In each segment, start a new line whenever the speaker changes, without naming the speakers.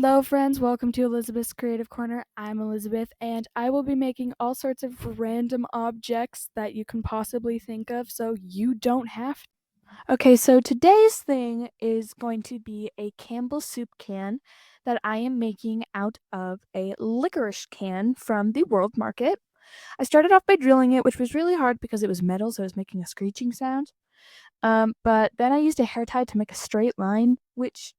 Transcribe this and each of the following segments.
Hello, friends. Welcome to Elizabeth's Creative Corner. I'm Elizabeth, and I will be making all sorts of random objects that you can possibly think of so you don't have to. Okay, so today's thing is going to be a Campbell soup can that I am making out of a licorice can from the World Market. I started off by drilling it, which was really hard because it was metal, so it was making a screeching sound. But then I used a hair tie to make a straight line, which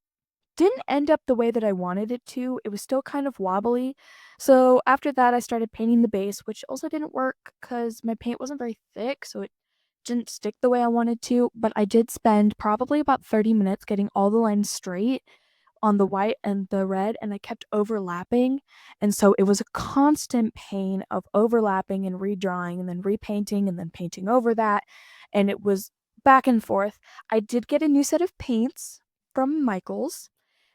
didn't end up the way that I wanted it to. It was still kind of wobbly. So after that, I started painting the base, which also didn't work because my paint wasn't very thick, so it didn't stick the way I wanted to. But I did spend probably about 30 minutes getting all the lines straight on the white and the red, and I kept overlapping. And so it was a constant pain of overlapping and redrawing and then repainting and then painting over that. And it was back and forth. I did get a new set of paints from Michaels.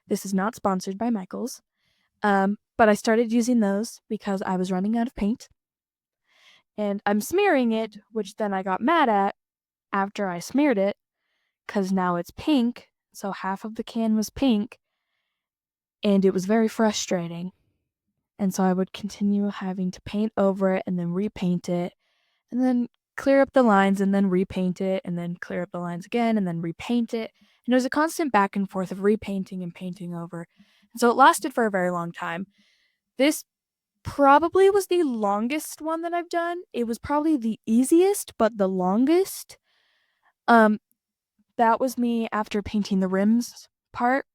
This is not sponsored by Michaels. But I started using those because I was running out of paint. And I'm smearing it, which then I got mad at after I smeared it, because now it's pink. So half of the can was pink. And it was very frustrating. And so I would continue having to paint over it and then repaint it, and then clear up the lines and then repaint it, and then clear up the lines again and then repaint it. And it was a constant back and forth of repainting and painting over. And so it lasted for a very long time. This probably was the longest one that I've done. It was probably the easiest, but the longest. Um, that was me after painting the rims part,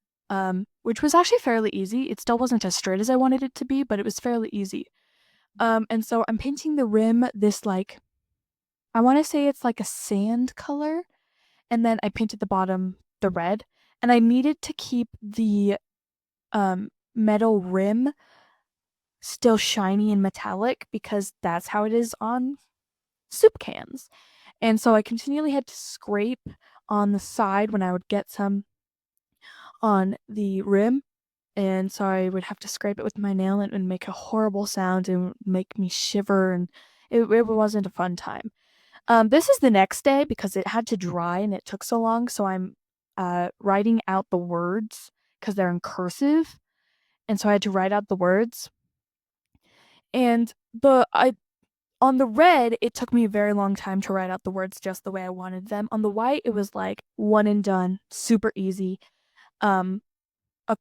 which was actually fairly easy. It still wasn't as straight as I wanted it to be, but it was fairly easy. And so I'm painting the rim this I want to say it's like a sand color, and then I painted the bottom the red, and I needed to keep the metal rim still shiny and metallic because that's how it is on soup cans. And so I continually had to scrape on the side when I would get some on the rim. And so I would have to scrape it with my nail and it would make a horrible sound and make me shiver, and it wasn't a fun time. This is the next day because it had to dry and it took so long. So I'm writing out the words because they're in cursive. And so I had to write out the words. And on the red, it took me a very long time to write out the words just the way I wanted them. On the white, it was like one and done, super easy. Um, uh,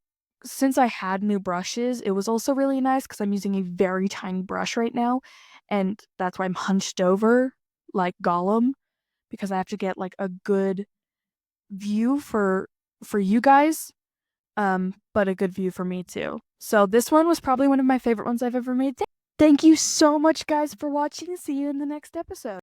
since I had new brushes, it was also really nice because I'm using a very tiny brush right now, and that's why I'm hunched over like Gollum, because I have to get like a good view for you guys, but a good view for me too. So this one was probably one of my favorite ones I've ever made. Thank you so much, guys, for watching. See you in the next episode.